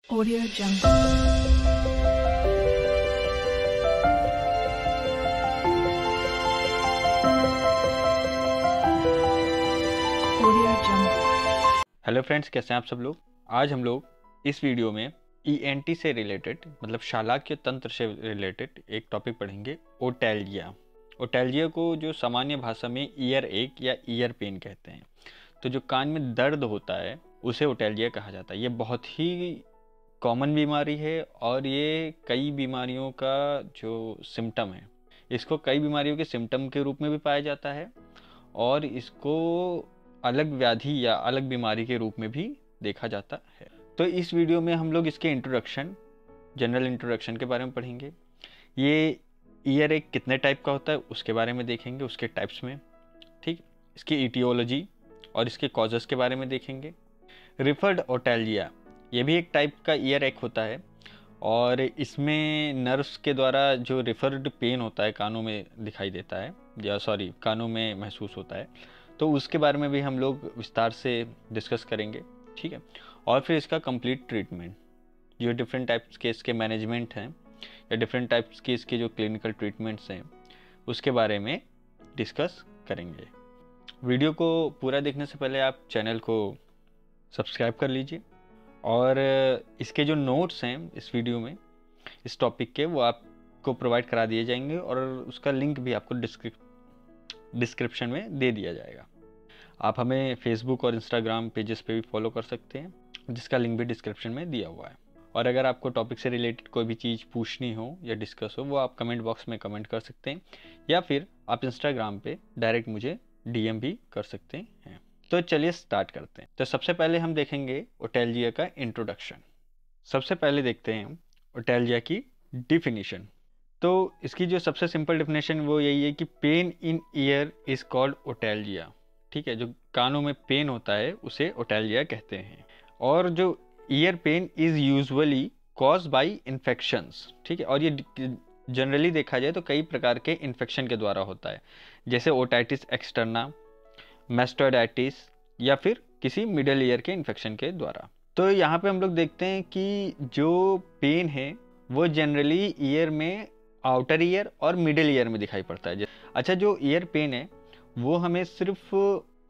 Audio Jungle. Audio Jungle. Hello friends, कैसे हैं आप सब लोग। आज हम लोग इस वीडियो में ईएनटी से रिलेटेड मतलब शालाक्य तंत्र से रिलेटेड एक टॉपिक पढ़ेंगे, ओटैल्जिया। ओटैल्जिया को जो सामान्य भाषा में ईयर एक या ईयर पेन कहते हैं। तो जो कान में दर्द होता है उसे ओटैल्जिया कहा जाता है। ये बहुत ही कॉमन बीमारी है और ये कई बीमारियों का जो सिम्टम है, इसको कई बीमारियों के सिम्टम के रूप में भी पाया जाता है और इसको अलग व्याधि या अलग बीमारी के रूप में भी देखा जाता है। तो इस वीडियो में हम लोग इसके इंट्रोडक्शन, जनरल इंट्रोडक्शन के बारे में पढ़ेंगे। ये ईयर एक कितने टाइप का होता है उसके बारे में देखेंगे, उसके टाइप्स में, ठीक। इसकी इटियोलॉजी और इसके कॉजेस के बारे में देखेंगे। रिफर्ड ओटैल्जिया, ये भी एक टाइप का ईयर एक होता है और इसमें नर्व्स के द्वारा जो रिफर्ड पेन होता है कानों में दिखाई देता है, या सॉरी कानों में महसूस होता है, तो उसके बारे में भी हम लोग विस्तार से डिस्कस करेंगे, ठीक है। और फिर इसका कंप्लीट ट्रीटमेंट, जो डिफरेंट टाइप्स के इसके मैनेजमेंट हैं या डिफरेंट टाइप्स के इसके जो क्लिनिकल ट्रीटमेंट्स हैं उसके बारे में डिस्कस करेंगे। वीडियो को पूरा देखने से पहले आप चैनल को सब्सक्राइब कर लीजिए और इसके जो नोट्स हैं इस वीडियो में इस टॉपिक के, वो आपको प्रोवाइड करा दिए जाएंगे और उसका लिंक भी आपको डिस्क्रिप्शन में दे दिया जाएगा। आप हमें फेसबुक और इंस्टाग्राम पेजेस पे भी फॉलो कर सकते हैं, जिसका लिंक भी डिस्क्रिप्शन में दिया हुआ है। और अगर आपको टॉपिक से रिलेटेड कोई भी चीज़ पूछनी हो या डिस्कस हो, वो आप कमेंट बॉक्स में कमेंट कर सकते हैं या फिर आप इंस्टाग्राम पे डायरेक्ट मुझे डीएम भी कर सकते हैं। तो चलिए स्टार्ट करते हैं। तो सबसे पहले हम देखेंगे ओटैल्जिया का इंट्रोडक्शन। सबसे पहले देखते हैं ओटैल्जिया की डिफिनीशन। तो इसकी जो सबसे सिंपल डेफिनेशन वो यही है कि pain in ear is called otalgia, ठीक है। जो कानों में पेन होता है उसे ओटैल्जिया कहते हैं। और जो ear pain is usually cause by infections, ठीक है। और ये जनरली देखा जाए तो कई प्रकार के इन्फेक्शन के द्वारा होता है, जैसे ओटाइटिस एक्सटर्ना, मैस्टोइडाइटिस या फिर किसी मिडल ईयर के इन्फेक्शन के द्वारा। तो यहाँ पे हम लोग देखते हैं कि जो पेन है वो जनरली ईयर में आउटर ईयर और मिडिल ईयर में दिखाई पड़ता है। अच्छा, जो ईयर पेन है वो हमें सिर्फ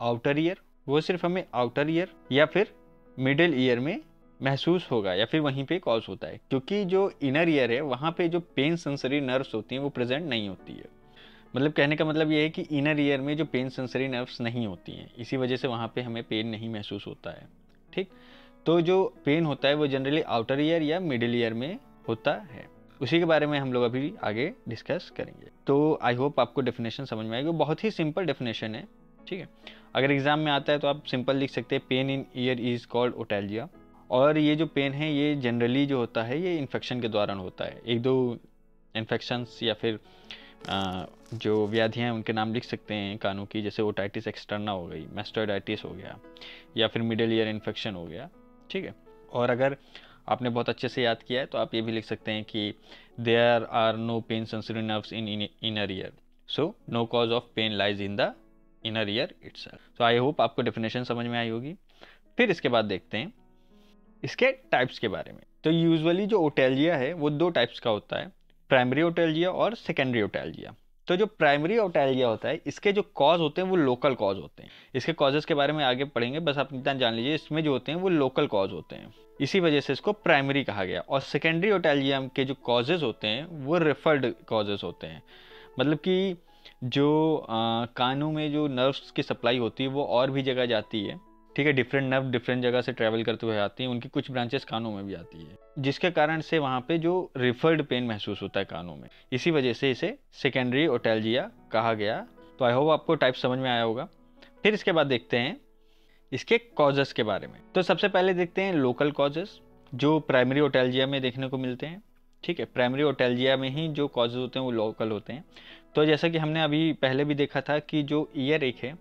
आउटर ईयर या फिर मिडिल ईयर में महसूस होगा या फिर वहीं पे कॉज होता है, क्योंकि जो इनर ईयर है वहाँ पे जो पेन सेंसरी नर्व्स होती हैं वो प्रेजेंट नहीं होती है। मतलब कहने का मतलब ये है कि इनर ईयर में जो पेन सेंसरी नर्व्स नहीं होती हैं, इसी वजह से वहाँ पे हमें पेन नहीं महसूस होता है, ठीक। तो जो पेन होता है वो जनरली आउटर ईयर या मिडिल ईयर में होता है। उसी के बारे में हम लोग अभी आगे डिस्कस करेंगे। तो आई होप आपको डेफिनेशन समझ में आएगी। बहुत ही सिंपल डेफिनेशन है, ठीक है। अगर एग्जाम में आता है तो आप सिंपल लिख सकते हैं, pain in ear is called otalgia. और ये जो पेन है ये जनरली जो होता है ये इन्फेक्शन के दौरान होता है। एक दो इन्फेक्शंस या फिर जो व्याधियाँ हैं उनके नाम लिख सकते हैं कानों की, जैसे ओटाइटिस एक्सटर्ना हो गई, मैस्टोइडाइटिस हो गया या फिर मिडिल ईयर इन्फेक्शन हो गया, ठीक है। और अगर आपने बहुत अच्छे से याद किया है तो आप ये भी लिख सकते हैं कि there are no pain sensory nerves in inner ear, so no cause of pain lies in the inner ear itself. तो आई होप आपको डेफिनेशन समझ में आई होगी। फिर इसके बाद देखते हैं इसके टाइप्स के बारे में। तो यूजुअली जो ओटैल्जिया है वो दो टाइप्स का होता है, प्राइमरी ओटैल्जिया और सेकेंडरी ओटैल्जिया। तो जो प्राइमरी ओटैल्जिया होता है इसके जो कॉज होते हैं वो लोकल कॉज होते हैं। इसके कॉजेस के बारे में आगे पढ़ेंगे, बस आप इतना जान लीजिए इसमें जो होते हैं वो लोकल कॉज होते हैं, इसी वजह से इसको प्राइमरी कहा गया। और सेकेंडरी ओटैल्जिया के जो कॉजेज होते हैं वो रेफर्ड कॉजेज होते हैं। मतलब कि जो कानों में जो नर्व्स की सप्लाई होती है वो और भी जगह जाती है, ठीक है। डिफरेंट नर्व डिफरेंट जगह से ट्रैवल करते हुए आती हैं, उनकी कुछ ब्रांचेस कानों में भी आती है, जिसके कारण से वहाँ पे जो रिफर्ड पेन महसूस होता है कानों में, इसी वजह से इसे सेकेंडरी ओटैल्जिया कहा गया। तो आई होप आपको टाइप समझ में आया होगा। फिर इसके बाद देखते हैं इसके कॉजेस के बारे में। तो सबसे पहले देखते हैं लोकल कॉजेस, जो प्राइमरी ओटैल्जिया में देखने को मिलते हैं, ठीक है। प्राइमरी ओटैल्जिया में ही जो कॉजेज होते हैं वो लोकल होते हैं। तो जैसा कि हमने अभी पहले भी देखा था कि जो ईयर एक है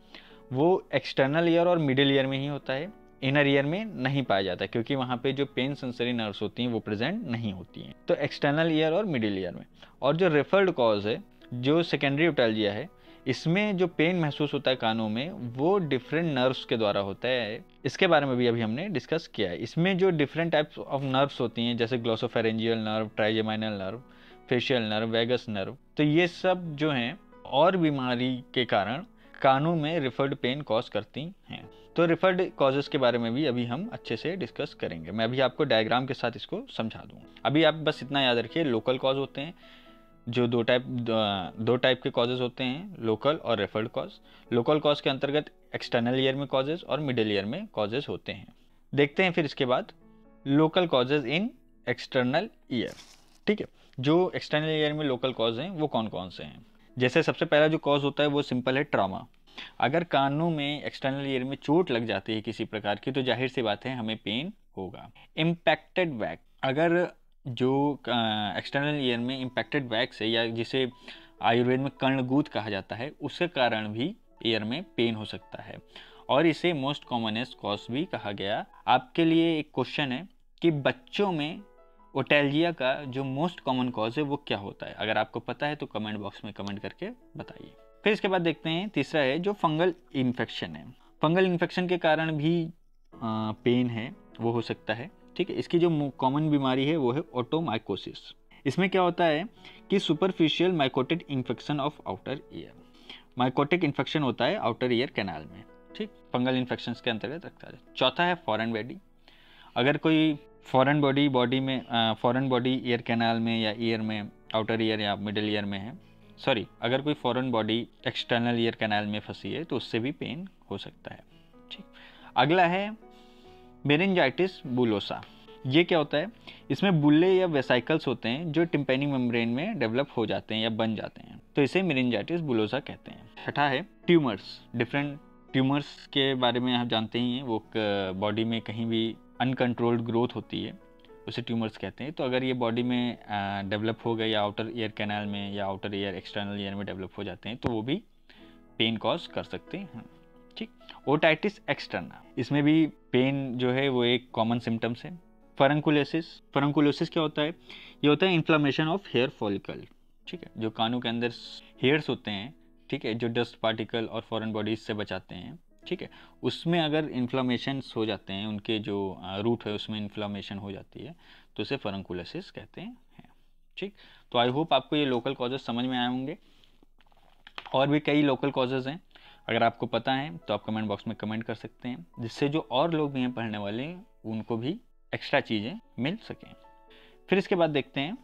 वो एक्सटर्नल ईयर और मिडिल ईयर में ही होता है, इनर ईयर में नहीं पाया जाता, क्योंकि वहाँ पे जो पेन सेंसरी नर्व्स होती हैं वो प्रेजेंट नहीं होती हैं। तो एक्सटर्नल ईयर और मिडिल ईयर में। और जो रेफर्ड कॉज है जो सेकेंडरी ओटैल्जिया है, इसमें जो पेन महसूस होता है कानों में वो डिफरेंट नर्व्स के द्वारा होता है। इसके बारे में भी अभी हमने डिस्कस किया है। इसमें जो डिफरेंट टाइप्स ऑफ नर्व्स होती हैं जैसे glossopharyngeal nerve, trigeminal nerve, facial nerve, vagus nerve, तो ये सब जो हैं और बीमारी के कारण कानों में रिफर्ड पेन कॉज करती हैं। तो रिफर्ड कॉजेस के बारे में भी अभी हम अच्छे से डिस्कस करेंगे। मैं अभी आपको डायग्राम के साथ इसको समझा दूंगा। अभी आप बस इतना याद रखिए, लोकल कॉज होते हैं जो दो टाइप के कॉजेज होते हैं, लोकल और रेफर्ड कॉज। लोकल कॉज के अंतर्गत एक्सटर्नल ईयर में कॉजेज और मिडिल ईयर में कॉजेज होते हैं। देखते हैं फिर इसके बाद लोकल कॉजेज इन एक्सटर्नल ईयर। ठीक है, जो एक्सटर्नल ईयर में लोकल कॉज हैं वो कौन कौन से हैं। जैसे सबसे पहला जो कॉज होता है वो सिंपल है, ट्रॉमा। अगर कानों में एक्सटर्नल ईयर में चोट लग जाती है किसी प्रकार की तो जाहिर सी बात है हमें पेन होगा। इम्पैक्टेड वैक्स, अगर जो एक्सटर्नल ईयर में इम्पैक्टेड वैक्स है या जिसे आयुर्वेद में कर्णगूत कहा जाता है, उसके कारण भी ईयर में पेन हो सकता है और इसे मोस्ट कॉमनेस्ट कॉज भी कहा गया। आपके लिए एक क्वेश्चन है कि बच्चों में ओटैल्जिया का जो मोस्ट कॉमन कॉज है वो क्या होता है। अगर आपको पता है तो कमेंट बॉक्स में कमेंट करके बताइए। फिर इसके बाद देखते हैं तीसरा है जो फंगल इन्फेक्शन है। फंगल इन्फेक्शन के कारण भी पेन है वो हो सकता है। ठीक है, इसकी जो कॉमन बीमारी है वो है ओटोमाइकोसिस। इसमें क्या होता है कि superficial mycotic infection of outer ear. Mycotic infection होता है आउटर ईयर कैनाल में। ठीक, फंगल इन्फेक्शन के अंतर्गत रखता है। चौथा है फॉरेन बॉडी। अगर कोई फॉरेन बॉडी ईयर कैनाल में या ईयर में, आउटर ईयर या मिडिल ईयर में है, अगर कोई foreign body external ear canal में फंसी है तो उससे भी पेन हो सकता है। ठीक, अगला है मेनिंजाइटिस बुलोसा। ये क्या होता है, इसमें बुल्ले या वेसाइकल्स होते हैं जो टिम्पैनिक मेम्ब्रेन में डेवलप हो जाते हैं या बन जाते हैं, तो इसे मेनिंजाइटिस बुलोसा कहते हैं। छठा है ट्यूमर्स। डिफरेंट ट्यूमर्स के बारे में आप जानते ही हैं, वो बॉडी में कहीं भी अनकंट्रोल्ड ग्रोथ होती है, उसे ट्यूमर्स कहते हैं। तो अगर ये बॉडी में डेवलप हो गए या आउटर ईयर कैनाल में या आउटर ईयर एक्सटर्नल ईयर में डेवलप हो जाते हैं तो वो भी पेन कॉज कर सकते हैं। ठीक, ओटाइटिस एक्सटर्ना, इसमें भी पेन जो है वो एक कॉमन सिम्टम्स है। फरंकुलोसिस क्या होता है, ये होता है इन्फ्लामेशन ऑफ हेयर फॉलिकल। ठीक है, जो कानों के अंदर हेयर्स होते हैं, ठीक है, जो डस्ट पार्टिकल और फॉरेन बॉडीज से बचाते हैं, ठीक है, उसमें अगर इन्फ्लामेशन हो जाते हैं, उनके जो रूट है उसमें इन्फ्लामेशन हो जाती है तो उसे फरंकुलोसिस कहते हैं। ठीक, तो आई होप आपको ये लोकल कॉजेज समझ में आए होंगे। और भी कई लोकल कॉजेज हैं, अगर आपको पता है तो आप कमेंट बॉक्स में कमेंट कर सकते हैं, जिससे जो और लोग भी हैं पढ़ने वाले उनको भी एक्स्ट्रा चीज़ें मिल सकें। फिर इसके बाद देखते हैं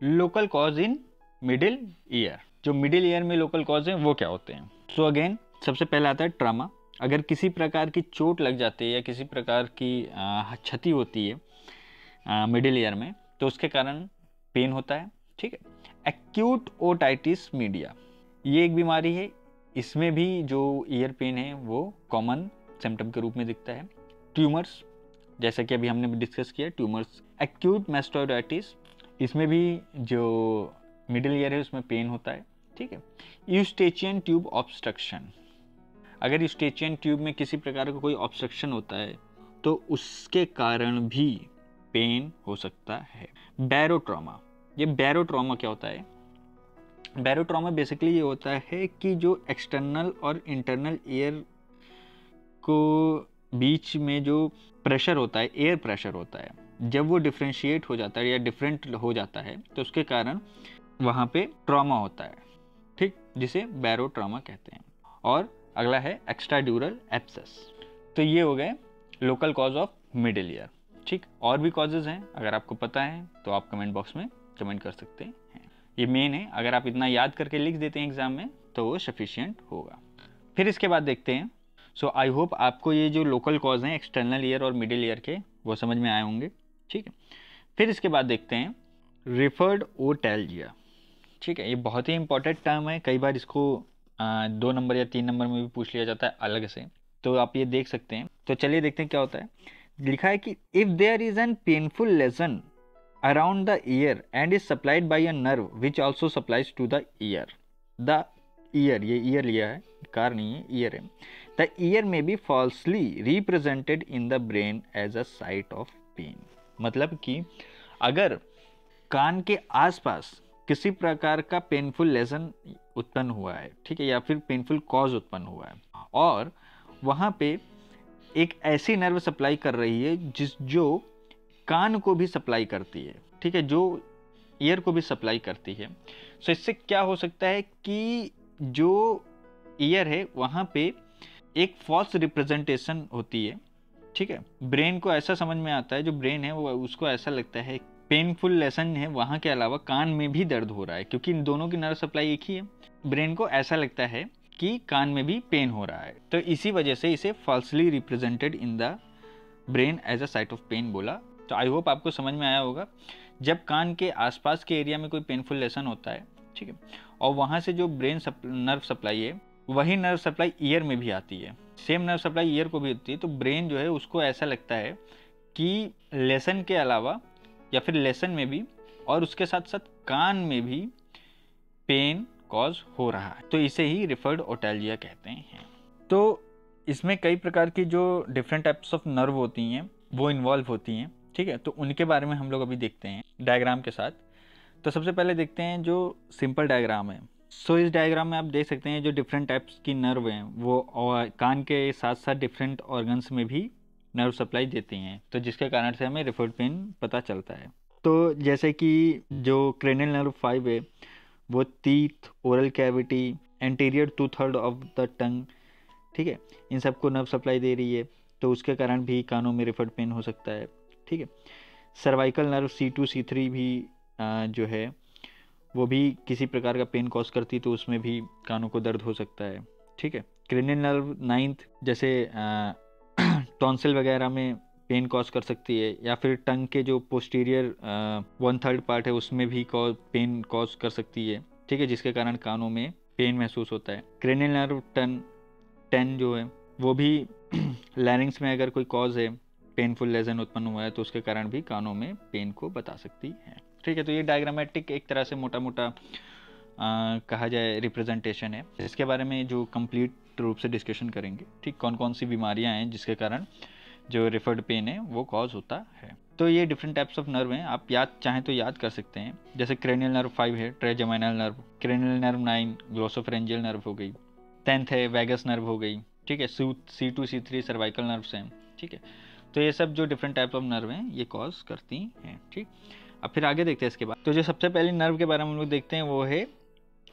local cause in middle ear. जो मिडिल ईयर में लोकल कॉज हैं वो क्या होते हैं। सो अगेन सबसे पहला आता है ट्रामा। अगर किसी प्रकार की चोट लग जाती है या किसी प्रकार की क्षति होती है मिडिल ईयर में तो उसके कारण पेन होता है। ठीक है, एक्यूट ओटाइटिस मीडिया, ये एक बीमारी है, इसमें भी जो ईयर पेन है वो कॉमन सिम्टम के रूप में दिखता है। ट्यूमर्स, जैसा कि अभी हमने डिस्कस किया, ट्यूमर्स। एक्यूट मैस्टोइडाइटिस, इसमें भी जो मिडिल ईयर है उसमें पेन होता है। ठीक है, यूस्टेचियन ट्यूब ऑब्स्ट्रक्शन, अगर यूस्टेचियन ट्यूब में किसी प्रकार का कोई ऑब्स्ट्रक्शन होता है तो उसके कारण भी पेन हो सकता है। बैरोट्रॉमा, ये बैरोट्रॉमा क्या होता है, बैरोट्रॉमा बेसिकली ये होता है कि जो एक्सटर्नल और इंटरनल ईयर को बीच में जो प्रेशर होता है, एयर प्रेशर होता है, जब वो डिफ्रेंशिएट हो जाता है या डिफरेंट हो जाता है तो उसके कारण वहाँ पे ट्रॉमा होता है। ठीक, जिसे बैरोट्रॉमा कहते हैं। और अगला है एक्स्ट्राड्यूरल एब्सेस। तो ये हो गए local cause of middle ear. ठीक, और भी कॉजेज हैं, अगर आपको पता है तो आप कमेंट बॉक्स में कमेंट कर सकते हैं। ये मेन है, अगर आप इतना याद करके लिख देते हैं एग्जाम में तो वो सफिशिएंट होगा। फिर इसके बाद देखते हैं, सो आई होप आपको ये जो लोकल कॉज हैं एक्सटर्नल ईयर और मिडिल ईयर के वो समझ में आए होंगे। ठीक है, फिर इसके बाद देखते हैं रिफर्ड ओटैल्जिया। ठीक है, ये बहुत ही इंपॉर्टेंट टर्म है, कई बार इसको 2 नंबर या 3 नंबर में भी पूछ लिया जाता है अलग से, तो आप ये देख सकते हैं। तो चलिए देखते हैं क्या होता है। लिखा है कि if there is an painful lesion around the ear and is supplied by a nerve which also supplies to the ear, ये ईयर लिया है, कार नहीं है, ईयर है। द ईयर में be falsely represented in the brain as a site of pain. मतलब कि अगर कान के आसपास किसी प्रकार का पेनफुल लेसन उत्पन्न हुआ है, ठीक है, या फिर पेनफुल कॉज उत्पन्न हुआ है, और वहाँ पे एक ऐसी नर्व सप्लाई कर रही है जो कान को भी सप्लाई करती है, ठीक है, जो ईयर को भी सप्लाई करती है। सो इससे क्या हो सकता है कि जो ईयर है वहाँ पे एक फॉल्स रिप्रेजेंटेशन होती है, ठीक है। ब्रेन को ऐसा समझ में आता है, जो ब्रेन है वो उसको ऐसा लगता है पेनफुल लेसन है वहाँ के अलावा कान में भी दर्द हो रहा है, क्योंकि इन दोनों की नर्व सप्लाई एक ही है। ब्रेन को ऐसा लगता है कि कान में भी पेन हो रहा है, तो इसी वजह से इसे falsely represented in the brain as a site of pain बोला। तो आई होप आपको समझ में आया होगा। जब कान के आसपास के एरिया में कोई पेनफुल लेसन होता है, ठीक है, और वहाँ से जो ब्रेन नर्व सप्लाई है वही नर्व सप्लाई ईयर में भी आती है, सेम नर्व सप्लाई ईयर को भी होती है, तो ब्रेन जो है उसको ऐसा लगता है कि लेसन के अलावा या फिर लेसन में भी और उसके साथ साथ कान में भी पेन कॉज हो रहा है, तो इसे ही रिफर्ड ओटैल्जिया कहते हैं। तो इसमें कई प्रकार की जो डिफरेंट टाइप्स ऑफ नर्व होती हैं वो इन्वॉल्व होती हैं, ठीक है, तो उनके बारे में हम लोग अभी देखते हैं डायग्राम के साथ। तो सबसे पहले देखते हैं जो सिंपल डायग्राम है। सो इस डायग्राम में आप देख सकते हैं जो डिफरेंट टाइप्स की नर्व हैं वो कान के साथ साथ डिफरेंट ऑर्गन्स में भी नर्व सप्लाई देती हैं, तो जिसके कारण से हमें रिफर्ड पेन पता चलता है। तो जैसे कि जो क्रेनियल नर्व 5 है वो teeth, oral cavity, anterior 2/3 of the tongue, ठीक है, इन सबको नर्व सप्लाई दे रही है, तो उसके कारण भी कानों में रिफर्ड पेन हो सकता है, ठीक है। सर्वाइकल नर्व C2 C3 भी जो है वो भी किसी प्रकार का पेन कॉज करती, तो उसमें भी कानों को दर्द हो सकता है, ठीक है। क्रेनियल नर्व 9th जैसे टॉन्सिल वगैरह में पेन कॉज कर सकती है, या फिर टंग के जो पोस्टीरियर 1/3 पार्ट है उसमें भी पेन कॉज कर सकती है, ठीक है, जिसके कारण कानों में पेन महसूस होता है। क्रेनियल नर्व 10 जो है वो भी लैरिंग्स में अगर कोई कॉज है, पेनफुल लेजन उत्पन्न हुआ है, तो उसके कारण भी कानों में पेन को बता सकती है, ठीक है। तो ये डायग्रामेटिक एक तरह से मोटा मोटा कहा जाए रिप्रेजेंटेशन है, इसके बारे में जो कंप्लीट रूप से डिस्कशन करेंगे, ठीक, कौन कौन सी बीमारियां हैं जिसके कारण जो रिफर्ड पेन है वो कॉज होता है। तो ये डिफरेंट टाइप्स ऑफ नर्व हैं, आप चाहें तो याद कर सकते हैं। जैसे क्रेनियल नर्व 5 है trigeminal nerve, cranial nerve 9 glossopharyngeal nerve हो गई, 10th है वैगस नर्व हो गई, ठीक है, C2 C3 सर्वाइकल नर्व्स हैं, ठीक है। तो ये सब जो डिफरेंट टाइप ऑफ नर्व हैं ये कॉज करती हैं, ठीक। अब फिर आगे देखते हैं इसके बाद। तो जो सबसे पहले नर्व के बारे में हम लोग देखते हैं वो है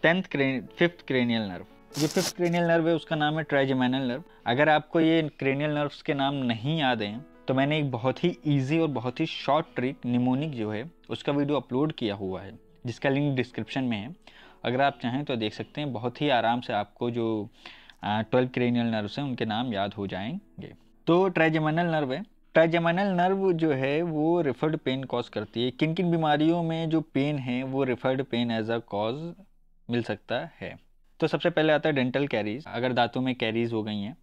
5th क्रेनियल नर्व। जो 5th क्रेनियल नर्व है उसका नाम है ट्राइजेमिनल नर्व। अगर आपको ये क्रेनियल नर्व्स के नाम नहीं याद हैं तो मैंने एक बहुत ही ईजी और बहुत ही शॉर्ट ट्रिक निमोनिक जो है उसका वीडियो अपलोड किया हुआ है, जिसका लिंक डिस्क्रिप्शन में है, अगर आप चाहें तो देख सकते हैं। बहुत ही आराम से आपको जो 12 क्रेनियल नर्व्स हैं उनके नाम याद हो जाएंगे। तो ट्राइजेमिनल नर्व है, ट्राइजेमिनल नर्व जो है वो रिफर्ड पेन कॉज करती है। किन किन बीमारियों में जो पेन है वो referred pain as a cause मिल सकता है। तो सबसे पहले आता है डेंटल कैरीज। अगर दांतों में कैरीज हो गई हैं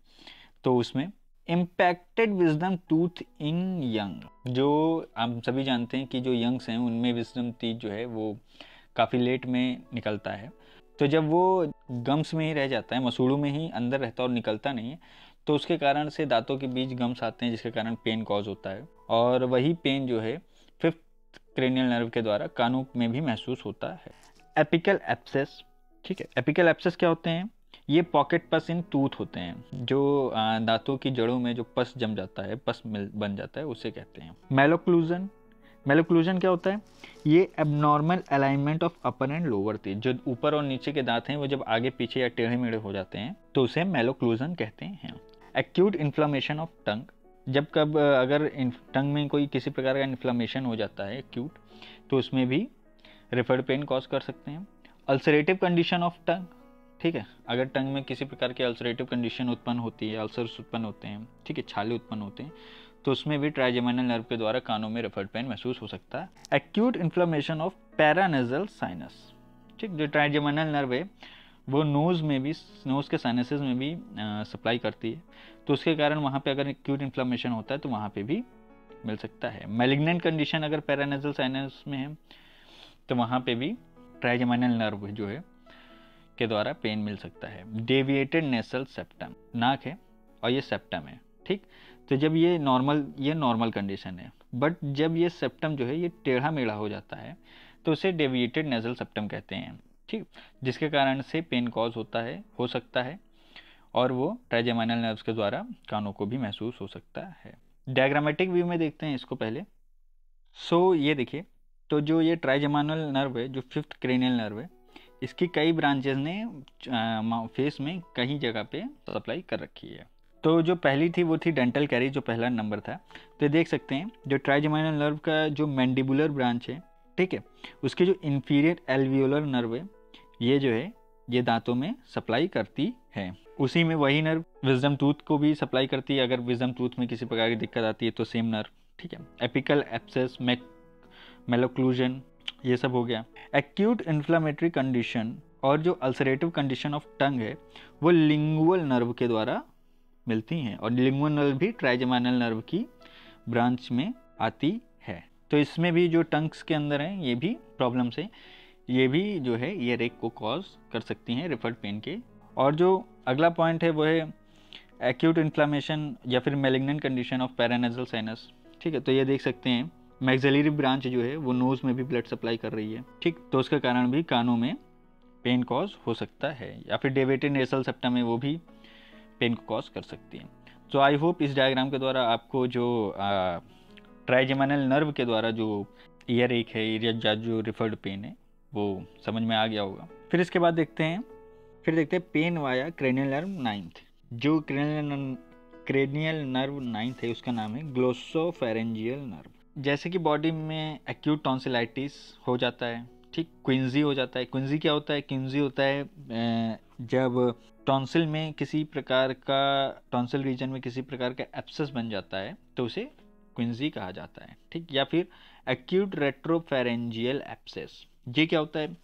तो उसमें इम्पैक्टेड विजडम टूथ इन यंग, जो हम सभी जानते हैं कि जो यंग्स हैं उनमें विजडम टीथ जो है वो काफ़ी लेट में निकलता है, तो जब वो गम्स में ही रह जाता है, मसूड़ों में ही अंदर रहता है और निकलता नहीं है, तो उसके कारण से दांतों के बीच गम्स आते हैं जिसके कारण पेन कॉज होता है, और वही पेन जो है 5th क्रेनियल नर्व के द्वारा कानों में भी महसूस होता है। एपिकल एब्सेस, ठीक है, एपिकल एब्सेस क्या होते हैं? ये पॉकेट पस इन टूथ होते हैं, जो दांतों की जड़ों में जो पस जम जाता है, पस बन जाता है, उसे कहते हैं। मैलोक्लूजन, मैलोक्लूजन क्या होता है? ये abnormal alignment of upper and lower teeth, जो ऊपर और नीचे के दांत हैं वो जब आगे पीछे या टेढ़े मेढ़े हो जाते हैं तो उसे मैलोक्लूजन कहते हैं। एक्यूट इन्फ्लामेशन ऑफ टंग, जब कब अगर टंग में कोई किसी प्रकार का इन्फ्लामेशन हो जाता है एक्यूट, तो उसमें भी रिफर्ड पेन कॉज कर सकते हैं। अल्सरेटिव कंडीशन ऑफ टंग, ठीक है, अगर टंग में किसी प्रकार की अल्सरेटिव कंडीशन उत्पन्न होती है, अल्सर्स उत्पन्न होते हैं, ठीक है, छाले उत्पन्न होते हैं, तो उसमें भी ट्राइजेमिनल नर्व के द्वारा कानों में रिफर्ड पेन महसूस हो सकता है। Acute inflammation of paranasal sinus, ठीक, जो ट्राइजेमिनल नर्व है वो नोज़ में भी, नोज़ के साइनसेस में भी सप्लाई करती है, तो उसके कारण वहाँ पे अगर एक्यूट इन्फ्लामेशन होता है तो वहाँ पे भी मिल सकता है। मैलिग्नेंट कंडीशन अगर पैरानेजल साइनस में है तो वहाँ पे भी ट्राइजेमिनल नर्व जो है के द्वारा पेन मिल सकता है। डेविएटेड नेसल सेप्टम, नाक है और ये सेप्टम है, ठीक, तो जब ये नॉर्मल कंडीशन है, बट जब ये सेप्टम जो है ये टेढ़ा मेढ़ा हो जाता है तो उसे डेविएटेड नेजल सेप्टम कहते हैं, ठीक, जिसके कारण से पेन कॉज हो सकता है और वो ट्राइजेमिनल नर्व्स के द्वारा कानों को भी महसूस हो सकता है। डायग्रामेटिक व्यू में देखते हैं इसको पहले। ये देखिए, तो जो ये ट्राइजेमिनल नर्व है, जो 5th क्रेनियल नर्व है, इसकी कई ब्रांचेस ने फेस में कई जगह पे सप्लाई कर रखी है। तो जो पहली थी वो थी डेंटल कैरी, जो पहला नंबर था। तो देख सकते हैं जो ट्राइजेमिनल नर्व का जो मैंडिबुलर ब्रांच है, ठीक है, उसके जो इंफीरियर एल्वियोलर नर्व है, ये जो है ये दांतों में सप्लाई करती है। उसी में वही नर्व विजडम टूथ को भी सप्लाई करती है। अगर विजडम टूथ में किसी प्रकार की दिक्कत आती है तो सेम नर्व, ठीक है। एपिकल एब्सेस, मेलोक्लूजन, ये सब हो गया। एक्यूट इन्फ्लामेटरी कंडीशन और जो अल्सरेटिव कंडीशन ऑफ टंग है वो लिंगुअल नर्व के द्वारा मिलती हैं, और लिंगुअल नर्व भी ट्राइजेमिनल नर्व की ब्रांच में आती है। तो इसमें भी जो टंग्स के अंदर हैं ये भी प्रॉब्लम्स है, ये भी जो है ईयर एक को कॉज कर सकती हैं रेफर्ड पेन के। और जो अगला पॉइंट है वो है एक्यूट इन्फ्लामेशन या फिर malignant condition of paranasal sinus, ठीक है। तो ये देख सकते हैं मैक्सिलरी ब्रांच जो है वो नोज में भी ब्लड सप्लाई कर रही है, ठीक, तो उसके कारण भी कानों में पेन कॉज हो सकता है। या फिर डेविएटेड नेसल सेप्टम है वो भी पेन को कॉज कर सकती है। तो आई होप इस डायग्राम के द्वारा आपको जो ट्राइजेमिनल नर्व के द्वारा जो ईयर एक है या जो रिफर्ड पेन है वो समझ में आ गया होगा। फिर इसके बाद देखते हैं pen via cranial nerve 9th। जो क्रेनियल नर्व 9th है उसका नाम है ग्लोसोफेरेंजियल नर्व। जैसे कि बॉडी में एक्यूट टॉन्सिलाइटिस हो जाता है, ठीक, क्विंजी हो जाता है। क्विंजी क्या होता है? क्विंजी होता है जब टॉन्सिल में किसी प्रकार का, टॉन्सिल रीजन में किसी प्रकार का एब्सेस बन जाता है तो उसे क्विंजी कहा जाता है, ठीक। या फिर एक्यूट रेट्रोफेरेंजियल एब्सेस, ये क्या होता है?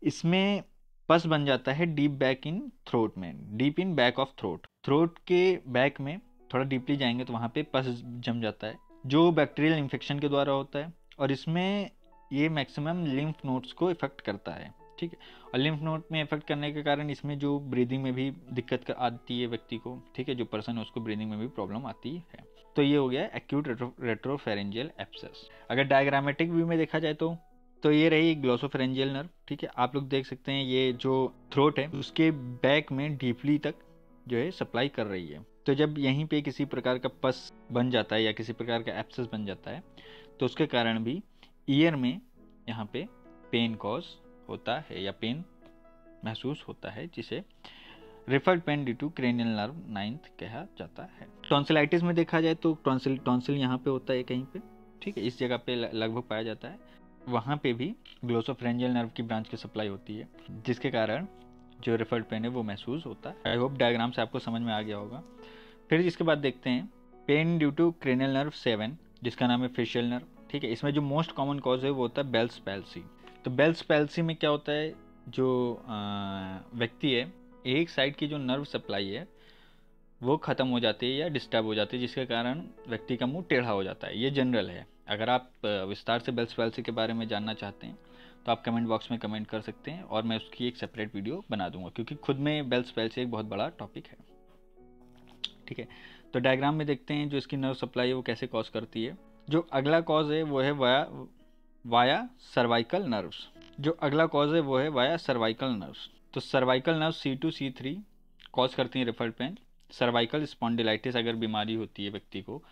इसमें पस बन जाता है डीप बैक इन थ्रोट में, deep in back of throat के बैक में थोड़ा डीपली जाएंगे तो वहाँ पे पस जम जाता है, जो बैक्टीरियल इन्फेक्शन के द्वारा होता है। और इसमें ये मैक्सिमम लिम्फ नोड्स को इफेक्ट करता है, ठीक है। और लिम्फ नोड में इफेक्ट करने के कारण इसमें जो ब्रीदिंग में भी दिक्कत आती है व्यक्ति को, ठीक है, जो पर्सन है उसको ब्रीदिंग में भी प्रॉब्लम आती है। तो ये हो गया एक्यूट रेट्रोफेरेंजियल एब्सेस। अगर डायग्रामेटिक व्यू में देखा जाए तो ये रही ग्लोसोफेरेंजियल नर्व, ठीक है। आप लोग देख सकते हैं ये जो थ्रोट है उसके बैक में डीपली तक जो है सप्लाई कर रही है। तो जब यहीं पे किसी प्रकार का पस बन जाता है या किसी प्रकार का एब्सेस बन जाता है तो उसके कारण भी ईयर में यहाँ पे पेन कॉज होता है या पेन महसूस होता है, जिसे referred pain due to cranial nerve 9th कहा जाता है। टॉन्सिलाइटिस में देखा जाए तो टॉन्सिल यहाँ पे होता है कहीं पे, ठीक है, इस जगह पे लगभग पाया जाता है। वहाँ पे भी ग्लोसोफेरेंजियल नर्व की ब्रांच की सप्लाई होती है, जिसके कारण जो रिफर्ड पेन है वो महसूस होता है। आई होप डायग्राम से आपको समझ में आ गया होगा। फिर इसके बाद देखते हैं pain due to cranial nerve 7, जिसका नाम है फेशियल नर्व, ठीक है। इसमें जो मोस्ट कॉमन कॉज है वो होता है बेल्स पैल्सी। तो बेल्स पैल्सी में क्या होता है, जो व्यक्ति है एक साइड की जो नर्व सप्लाई है वो ख़त्म हो जाती है या डिस्टर्ब हो जाती है, जिसके कारण व्यक्ति का मुंह टेढ़ा हो जाता है। ये जनरल है। अगर आप विस्तार से बेल्स पैल्सी के बारे में जानना चाहते हैं तो आप कमेंट बॉक्स में कमेंट कर सकते हैं और मैं उसकी एक सेपरेट वीडियो बना दूंगा, क्योंकि खुद में बेल्स पैल्सी एक बहुत बड़ा टॉपिक है, ठीक है। तो डायग्राम में देखते हैं जो इसकी नर्व सप्लाई है वो कैसे कॉज करती है। जो अगला कॉज है वो है वाया सर्वाइकल नर्व्स। जो अगला कॉज है वो है वाया सर्वाइकल नर्व्स। तो cervical nerve C2 C3 cause करती हैं रिफर्ड पेन। सर्वाइकल स्पॉन्डिलाइटिस अगर बीमारी होती है व्यक्ति को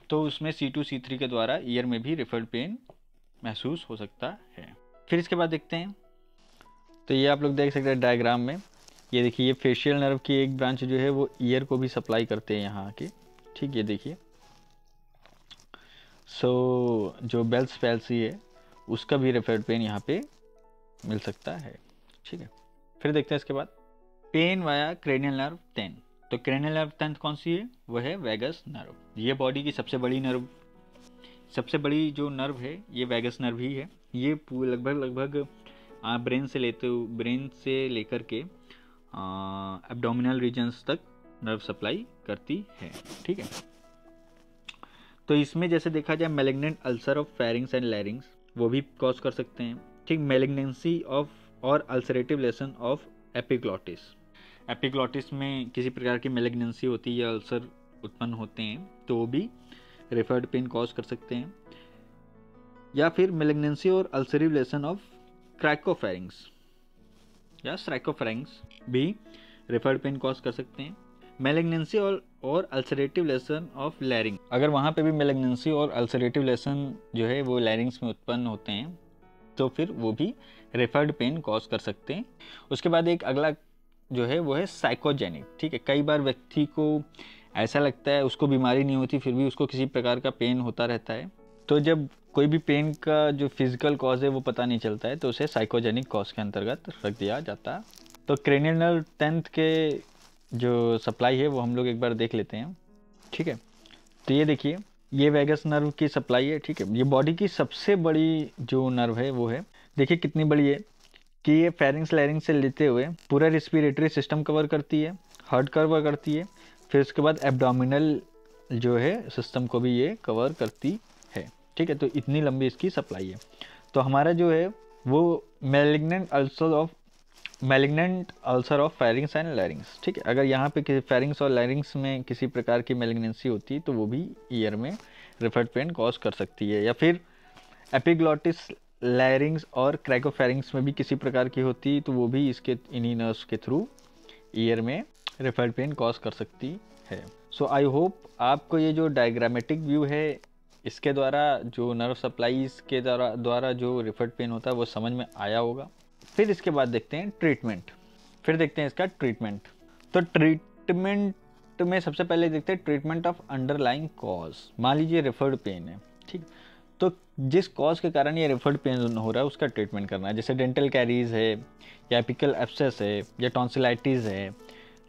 तो उसमें C2 C3 के द्वारा ईयर में भी रिफर्ड पेन महसूस हो सकता है। फिर इसके बाद देखते हैं, तो ये आप लोग देख सकते हैं डायग्राम में, ये देखिए ये फेशियल नर्व की एक ब्रांच जो है वो ईयर को भी सप्लाई करते हैं यहाँ के, ठीक, ये देखिए। जो बेल्स पैल्सी है उसका भी रिफर्ड पेन यहाँ पे मिल सकता है, ठीक है। फिर देखते हैं इसके बाद पेन वाया क्रेनियल नर्व 10। तो क्रेनियल नर्व 10 कौन सी है? वो है वेगस नर्व। ये बॉडी की सबसे बड़ी जो नर्व है ये वेगस नर्व ही है। ये लगभग ब्रेन से लेकर के एब्डोमिनल रीजन्स तक नर्व सप्लाई करती है, ठीक है। तो इसमें जैसे देखा जाए malignant ulcer of pharynx and लैरिंग्स वो भी कॉज कर सकते हैं, ठीक। मैलिग्नेंसी ऑफ और अल्सरेटिव लेसन ऑफ एपिग्लॉटिस में किसी प्रकार की मैलिग्नेंसी होती है या अल्सर उत्पन्न होते हैं तो वो भी रिफर्ड पेन कॉज कर सकते हैं। या फिर मेलिग्नेंसी और अल्सरेटिव लेसन ऑफ क्रैकोफेरिंग्स या स्ट्राइकोफेरिंग्स भी रेफर्ड पेन कॉज कर सकते हैं। मेलिग्नेंसी और अल्सरेटिव लेसन ऑफ लैरिंग, अगर वहाँ पे भी मेलिग्नेंसी और अल्सरेटिव लेसन जो है वो लैरिंग्स में उत्पन्न होते हैं तो फिर वो भी रेफर्ड पेन कॉज कर सकते हैं। उसके बाद एक अगला जो है वो है साइकोजेनिक। ठीक है, कई बार व्यक्ति को ऐसा लगता है, उसको बीमारी नहीं होती फिर भी उसको किसी प्रकार का पेन होता रहता है, तो जब कोई भी पेन का जो फिजिकल कॉज है वो पता नहीं चलता है तो उसे साइकोजेनिक कॉज के अंतर्गत रख दिया जाता है। तो क्रेनियल नर्व 10th के जो सप्लाई है वो हम लोग एक बार देख लेते हैं। ठीक है, तो ये देखिए, ये वैगस नर्व की सप्लाई है। ठीक है, ये बॉडी की सबसे बड़ी जो नर्व है वो है, देखिए कितनी बड़ी है कि ये फेरिंग्स लैरिंग्स से लेते हुए पूरा रेस्पिरेटरी सिस्टम कवर करती है, हार्ट कवर करती है, फिर उसके बाद एब्डोमिनल जो है सिस्टम को भी ये कवर करती है। ठीक है, तो इतनी लंबी इसकी सप्लाई है। तो हमारा जो है वो malignant ulcer of pharynx and लैरिंग्स। ठीक है, अगर यहाँ पे फेरिंग्स और लैरिंग्स में किसी प्रकार की मैलिग्नेंसी होती है तो वो भी ईयर में रेफर्ड पेन कॉज कर सकती है। या फिर एपिग्लॉटिस लैरिंग्स और क्रैकोफेरिंग्स में भी किसी प्रकार की होती तो वो भी इसके इन्हीं नर्व्स के थ्रू ईयर में रेफर्ड पेन कॉज कर सकती है। सो आई होप आपको ये जो डायग्रामेटिक व्यू है इसके द्वारा जो नर्व सप्लाईज के द्वारा जो रेफर्ड पेन होता है वो समझ में आया होगा। फिर इसके बाद देखते हैं ट्रीटमेंट, फिर देखते हैं इसका ट्रीटमेंट। तो ट्रीटमेंट में सबसे पहले देखते हैं ट्रीटमेंट ऑफ अंडरलाइंग कॉज। मान लीजिए रेफर्ड पेन है, ठीक, तो जिस कॉज के कारण ये रेफर्ड पेन हो रहा है उसका ट्रीटमेंट करना है। जैसे डेंटल कैरीज है या एपिकल एब्सेस है या टॉन्सिलाइटिस है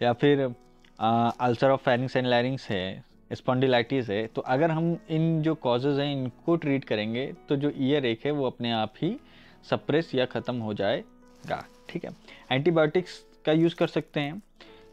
या फिर अल्सर ऑफ फेरिंग्स एंड लैरिंग्स है, स्पॉन्डिलाइटिस है, तो अगर हम इन जो कॉजेज़ हैं इनको ट्रीट करेंगे तो जो ईयर एक है वो अपने आप ही सप्रेस या ख़त्म हो जाएगा। ठीक है, एंटीबायोटिक्स का यूज़ कर सकते हैं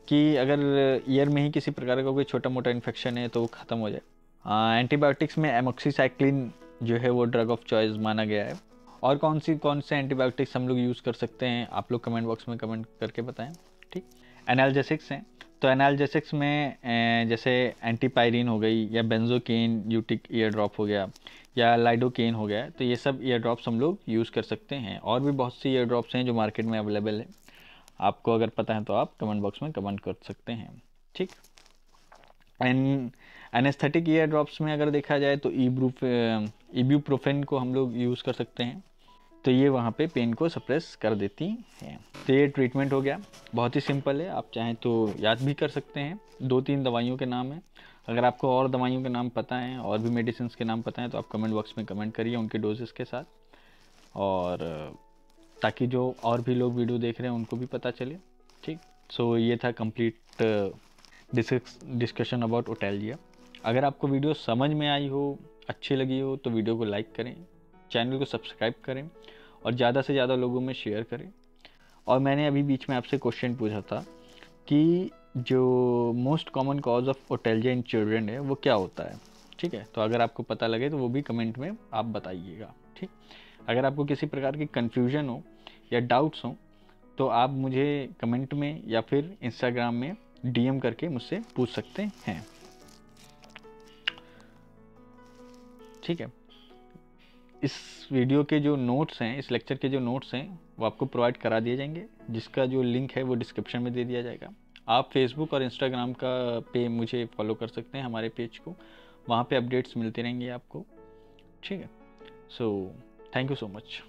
कि अगर ईयर में ही किसी प्रकार का कोई छोटा मोटा इन्फेक्शन है तो वो ख़त्म हो जाए। एंटीबायोटिक्स में एमोक्सीसाइक्लिन जो है वो ड्रग ऑफ चॉइस माना गया है। और कौन से एंटीबायोटिक्स हम लोग यूज़ कर सकते हैं आप लोग कमेंट बॉक्स में कमेंट करके बताएं। ठीक, एनाल्जेसिक्स हैं, तो एनाल्जेसिक्स में जैसे एंटीपायरिन हो गई या बेंजोकेन यूटिक ईयर ड्रॉप हो गया या लाइडोकेन हो गया, तो ये सब ईयर ड्रॉप्स हम लोग यूज़ कर सकते हैं। और भी बहुत सी ईयर ड्रॉप्स हैं जो मार्केट में अवेलेबल है, आपको अगर पता है तो आप कमेंट बॉक्स में कमेंट कर सकते हैं। ठीक, एनेस्थेटिक ईयर ड्रॉप्स में अगर देखा जाए तो इब्यूप्रोफेन को हम लोग यूज़ कर सकते हैं, तो ये वहाँ पे पेन को सप्रेस कर देती हैं। तो ये ट्रीटमेंट हो गया, बहुत ही सिंपल है, आप चाहें तो याद भी कर सकते हैं। 2-3 दवाइयों के नाम हैं, अगर आपको और दवाइयों के नाम पता हैं और भी मेडिसिन के नाम पता हैं तो आप कमेंट बॉक्स में कमेंट करिए उनके डोजेस के साथ, और ताकि जो और भी लोग वीडियो देख रहे हैं उनको भी पता चले। ठीक, सो ये था कंप्लीट डिस्कशन अबाउट ओटैल्जिया। अगर आपको वीडियो समझ में आई हो, अच्छी लगी हो, तो वीडियो को लाइक करें, चैनल को सब्सक्राइब करें और ज़्यादा से ज़्यादा लोगों में शेयर करें। और मैंने अभी बीच में आपसे क्वेश्चन पूछा था कि जो most common cause of otalgia in children है वो क्या होता है। ठीक है, तो अगर आपको पता लगे तो वो भी कमेंट में आप बताइएगा। ठीक, अगर आपको किसी प्रकार की कन्फ्यूजन हो या डाउट्स हो तो आप मुझे कमेंट में या फिर इंस्टाग्राम में DM करके मुझसे पूछ सकते हैं। ठीक है, इस वीडियो के जो नोट्स हैं, इस लेक्चर के जो नोट्स हैं वो आपको प्रोवाइड करा दिए जाएंगे, जिसका जो लिंक है वो डिस्क्रिप्शन में दे दिया जाएगा। आप फेसबुक और इंस्टाग्राम का पे मुझे फॉलो कर सकते हैं, हमारे पेज को, वहाँ पे अपडेट्स मिलते रहेंगे आपको। ठीक है, so thank you so much.